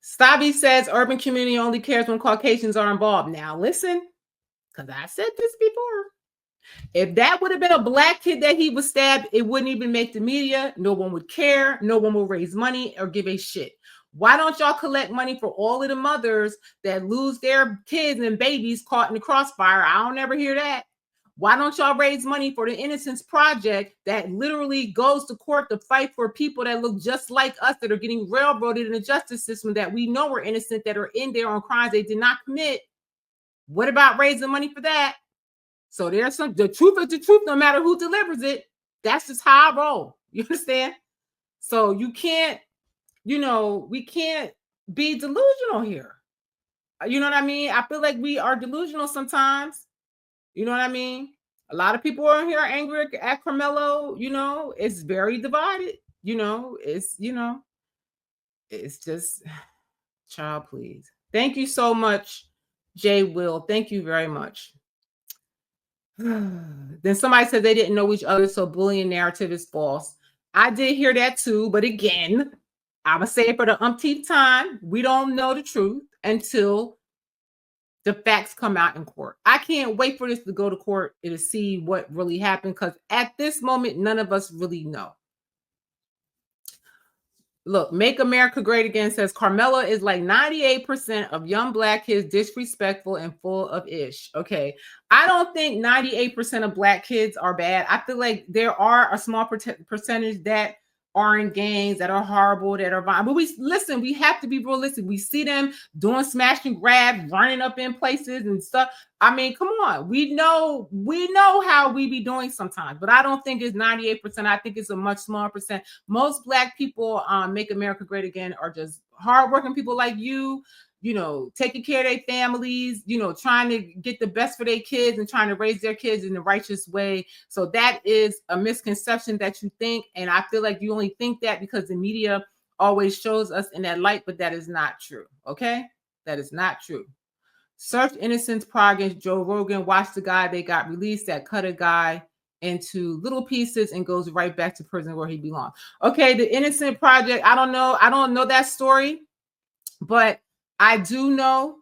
Stabby says urban community only cares when Caucasians are involved. Now listen, because I said this before. If that would have been a black kid that he was stabbed, it wouldn't even make the media. No one would care. No one will raise money or give a shit. Why don't y'all collect money for all of the mothers that lose their kids and babies caught in the crossfire? I don't ever hear that. Why don't y'all raise money for the Innocence Project that literally goes to court to fight for people that look just like us, that are getting railroaded in the justice system, that we know are innocent, that are in there on crimes they did not commit? What about raising money for that? So there's the truth is the truth, no matter who delivers it. That's just how I roll. You understand? So you can't, we can't be delusional here. You know what I mean? I feel like we are delusional sometimes. You know what I mean? A lot of people are here angry at Karmelo. It's very divided. It's just, child, please. Thank you so much, Jay Will. Thank you very much. Then somebody said they didn't know each other, so bullying narrative is false. I did hear that too, but again, I'm gonna say it for the umpteenth time. We don't know the truth until the facts come out in court. I can't wait for this to go to court and to see what really happened, because at this moment, none of us really know. Look, Make America Great Again says Karmelo is like 98% of young black kids disrespectful and full of ish. Okay. I don't think 98% of black kids are bad. I feel like there are a small percentage that are in gangs, that are horrible, that are violent. But we have to be realistic. We see them doing smash and grab, running up in places and stuff. I mean, come on. We know how we be doing sometimes, but I don't think it's 98%. I think it's a much smaller percent. Most black people, Make America Great Again, are just hardworking people like you, taking care of their families, trying to get the best for their kids and trying to raise their kids in the righteous way. So that is a misconception that you think. And I feel like you only think that because the media always shows us in that light, but that is not true. Okay. That is not true. Search Innocence Project. Joe Rogan. Watch the guy they got released that cut a guy into little pieces and goes right back to prison where he belongs. Okay. The Innocent Project. I don't know that story, but I do know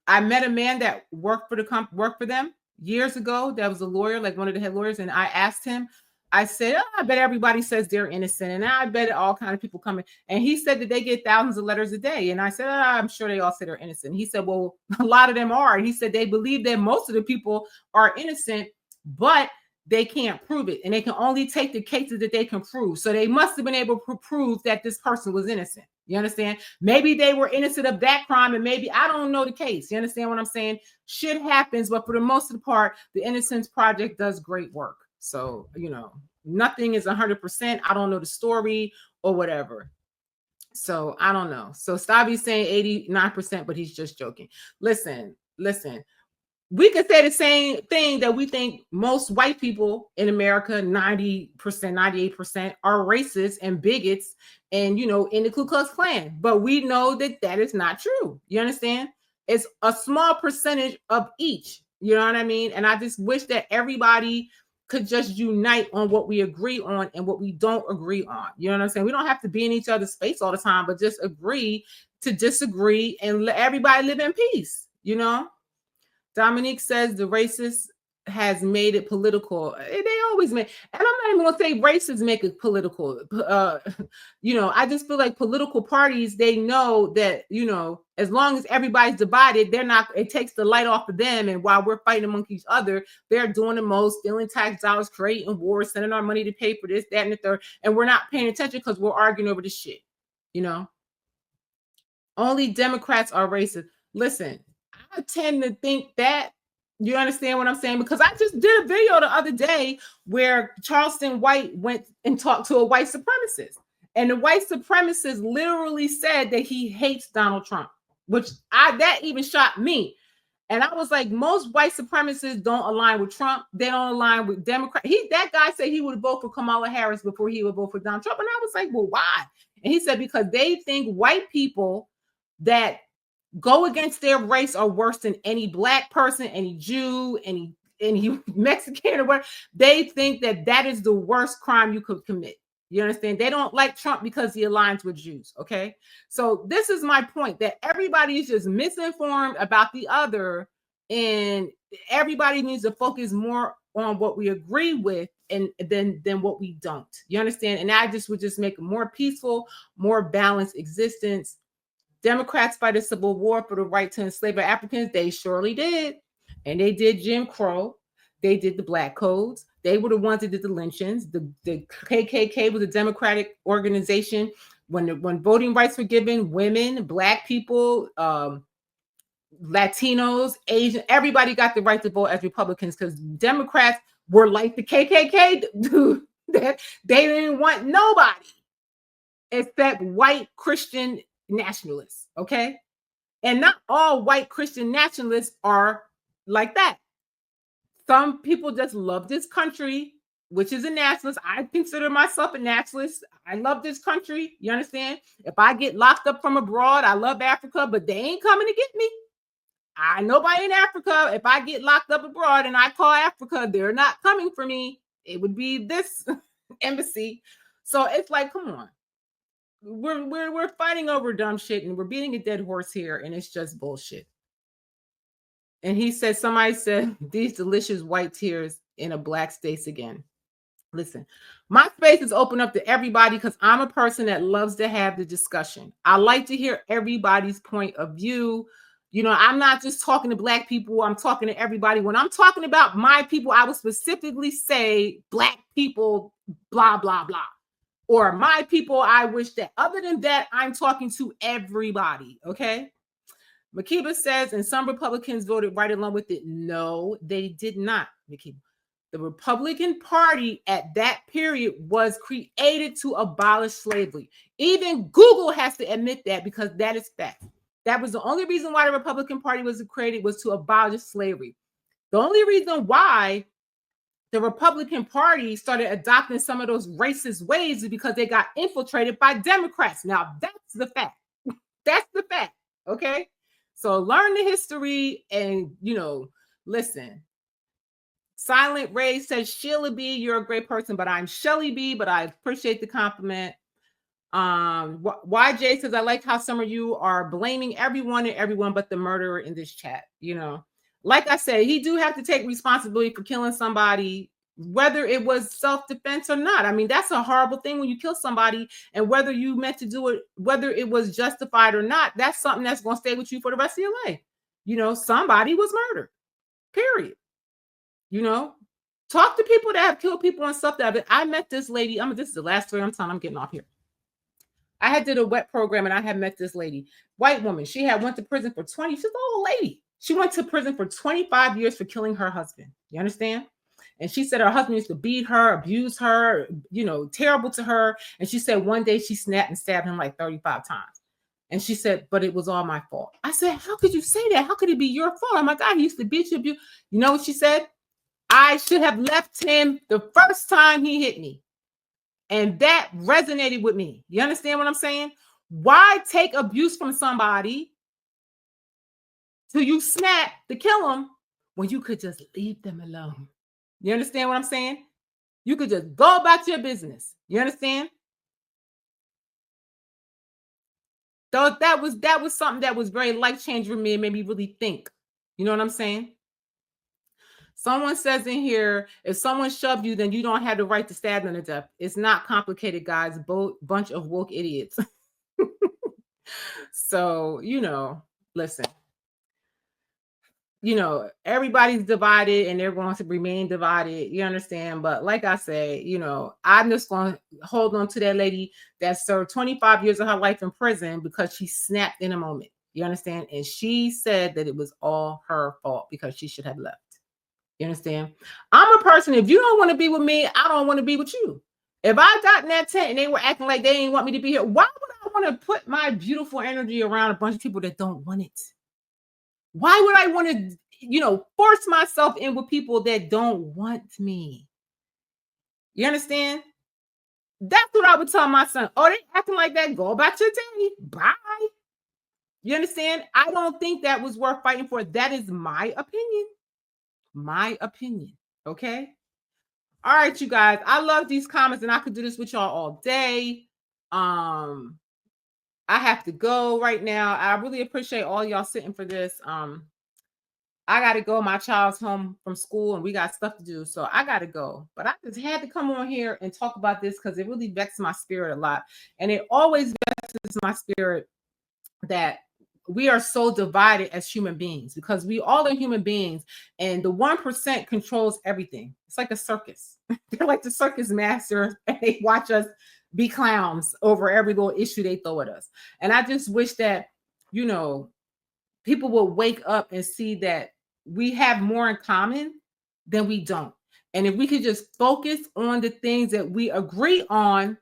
I met a man that worked for them years ago. That was a lawyer, like one of the head lawyers. And I asked him, I said, I bet everybody says they're innocent. And I bet all kinds of people come in. And he said that they get thousands of letters a day. And I said, I'm sure they all say they're innocent. He said, well, a lot of them are. And he said they believe that most of the people are innocent, but they can't prove it. And they can only take the cases that they can prove. So they must have been able to prove that this person was innocent. You understand? Maybe they were innocent of that crime, and maybe I don't know the case. You understand what I'm saying? Shit happens, but for the most part, the Innocence Project does great work. So, nothing is 100%. I don't know the story or whatever. So I don't know. So Stabby's saying 89%, but he's just joking. Listen. We could say the same thing that we think most white people in America, 90%, 98% are racist and bigots and, in the Ku Klux Klan. But we know that is not true. You understand? It's a small percentage of each. You know what I mean? And I just wish that everybody could just unite on what we agree on and what we don't agree on. You know what I'm saying? We don't have to be in each other's space all the time, but just agree to disagree and let everybody live in peace, Dominique says the racist has made it political. They always make, and I'm not even gonna say racists make it political. I just feel like political parties, they know that, as long as everybody's divided, it takes the light off of them. And while we're fighting among each other, they're doing the most, stealing tax dollars, creating wars, sending our money to pay for this, that, and the third. And we're not paying attention because we're arguing over this shit. Only Democrats are racist. Listen, I tend to think that, you understand what I'm saying? Because I just did a video the other day where Charleston White went and talked to a white supremacist. And the white supremacist literally said that he hates Donald Trump, which that even shocked me. And I was like, most white supremacists don't align with Trump. They don't align with Democrats. That guy said he would vote for Kamala Harris before he would vote for Donald Trump. And I was like, well, why? And he said, because they think white people that go against their race are worse than any black person, any Jew, any Mexican or whatever. They think that is the worst crime you could commit. You understand? They don't like Trump because he aligns with Jews. Okay. So this is my point, that everybody is just misinformed about the other, and everybody needs to focus more on what we agree with and than what we don't. You understand? And I just would just make a more peaceful, more balanced existence. Democrats fight a civil war for the right to enslave Africans. They surely did. And they did Jim Crow. They did the black codes. They were the ones that did the lynchings. The KKK was a democratic organization. When voting rights were given, women, black people, Latinos, Asian, everybody got the right to vote as Republicans, because Democrats were like the KKK, dude. That they didn't want nobody except white Christian nationalists. Okay. And not all white Christian nationalists are like that. Some people just love this country, which is a nationalist. I consider myself a nationalist. I love this country. You understand? If I get locked up from abroad, I love Africa, but they ain't coming to get me. I nobody in Africa. If I get locked up abroad and I call Africa, they're not coming for me. It would be this embassy. So it's like, come on. We're fighting over dumb shit, and we're beating a dead horse here, and it's just bullshit. And he said, somebody said, these delicious white tears in a black space again. Listen, my space is open up to everybody because I'm a person that loves to have the discussion. I like to hear everybody's point of view. You know, I'm not just talking to black people. I'm talking to everybody. When I'm talking about my people, I will specifically say black people, blah, blah, blah. Or my people, I wish that. Other than that, I'm talking to everybody, okay? Makiba says, and some Republicans voted right along with it. No, they did not, Makiba. The Republican Party at that period was created to abolish slavery. Even Google has to admit that, because that is fact. That was the only reason why the Republican Party was created, was to abolish slavery. The only reason why the Republican Party started adopting some of those racist ways is because they got infiltrated by Democrats. Now, that's the fact. That's the fact. Okay. So learn the history and, listen. Silent Ray says, Sheila B, you're a great person, but I'm Shelly B, but I appreciate the compliment. YJ says, I like how some of you are blaming everyone and everyone but the murderer in this chat. Like I said, he do have to take responsibility for killing somebody, whether it was self-defense or not. I mean, that's a horrible thing when you kill somebody, and whether you meant to do it, whether it was justified or not, that's something that's going to stay with you for the rest of your life. Somebody was murdered, period. Talk to people that have killed people and stuff. I met this lady. This is the last story I'm telling. I'm getting off here. I had did a wet program, and I had met this lady, white woman. She had went to prison for 20. She's an old lady. She went to prison for 25 years for killing her husband. You understand? And she said her husband used to beat her, abuse her, terrible to her. And she said one day she snapped and stabbed him like 35 times. And she said, but it was all my fault. I said, how could you say that? How could it be your fault? Oh my God, he used to beat you, abuse. You know what she said? I should have left him the first time he hit me. And that resonated with me. You understand what I'm saying? Why take abuse from somebody till you snap to kill them when you could just leave them alone? You understand what I'm saying? You could just go about your business. You understand? So that was something that was very life-changing for me and made me really think. You know what I'm saying? Someone says in here, if someone shoved you, then you don't have the right to stab them to death. It's not complicated, guys. Bunch of woke idiots. So, listen. Everybody's divided and they're going to remain divided. You understand? But like I say, I'm just going to hold on to that lady that served 25 years of her life in prison because she snapped in a moment. You understand? And she said that it was all her fault because she should have left. You understand? I'm a person, if you don't want to be with me, I don't want to be with you. If I got in that tent and they were acting like they didn't want me to be here, why would I want to put my beautiful energy around a bunch of people that don't want it? Why would I want to, force myself in with people that don't want me? You understand? That's what I would tell my son. Oh, they acting like that. Go about your day. Bye. You understand? I don't think that was worth fighting for. That is my opinion. My opinion. Okay. All right, you guys. I love these comments, and I could do this with y'all all day. I have to go right now. I really appreciate all y'all sitting for this. I got to go. My child's home from school and we got stuff to do. So I got to go. But I just had to come on here and talk about this because it really vexed my spirit a lot. And it always vexes my spirit that we are so divided as human beings because we all are human beings and the 1% controls everything. It's like a circus. They're like the circus masters and they watch us be clowns over every little issue they throw at us. And I just wish that, people will wake up and see that we have more in common than we don't. And if we could just focus on the things that we agree on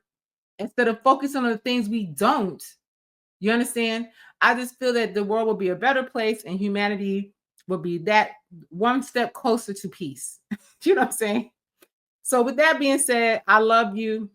instead of focusing on the things we don't, you understand? I just feel that the world will be a better place and humanity will be that one step closer to peace. You know what I'm saying? So with that being said, I love you.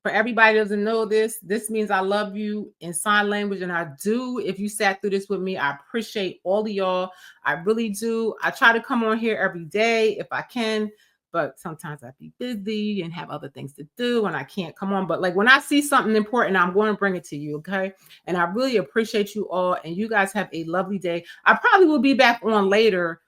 For everybody that doesn't know this means I love you in sign language. And I do. If you sat through this with me, I appreciate all of y'all. I really do. I try to come on here every day if I can, but sometimes I be busy and have other things to do and I can't come on. But like when I see something important, I'm going to bring it to you. Okay. And I really appreciate you all. And you guys have a lovely day. I probably will be back on later.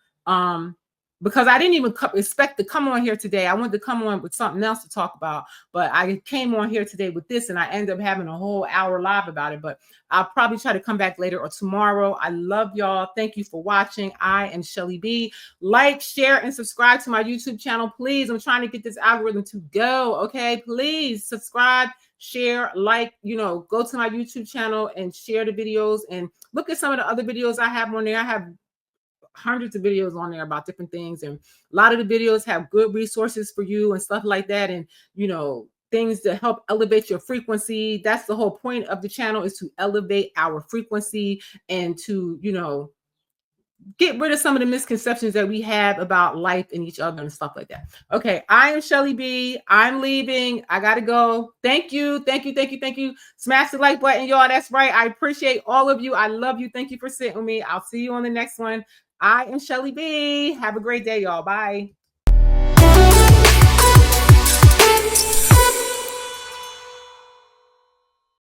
Because I didn't even expect to come on here today. I wanted to come on with something else to talk about, but I came on here today with this and I ended up having a whole hour live about it, but I'll probably try to come back later or tomorrow. I love y'all. Thank you for watching. I am Shelly B. Like, share, and subscribe to my YouTube channel, please. I'm trying to get this algorithm to go, okay? Please subscribe, share, like, go to my YouTube channel and share the videos and look at some of the other videos I have on there. I have hundreds of videos on there about different things, and a lot of the videos have good resources for you and stuff like that, and things to help elevate your frequency. That's the whole point of the channel, is to elevate our frequency and to get rid of some of the misconceptions that we have about life and each other and stuff like that. Okay, I am Shelly B. I'm leaving. I gotta go. Thank you. Smash the like button, y'all. That's right. I appreciate all of you. I love you. Thank you for sitting with me. I'll see you on the next one. I am Shelly B. Have a great day, y'all. Bye.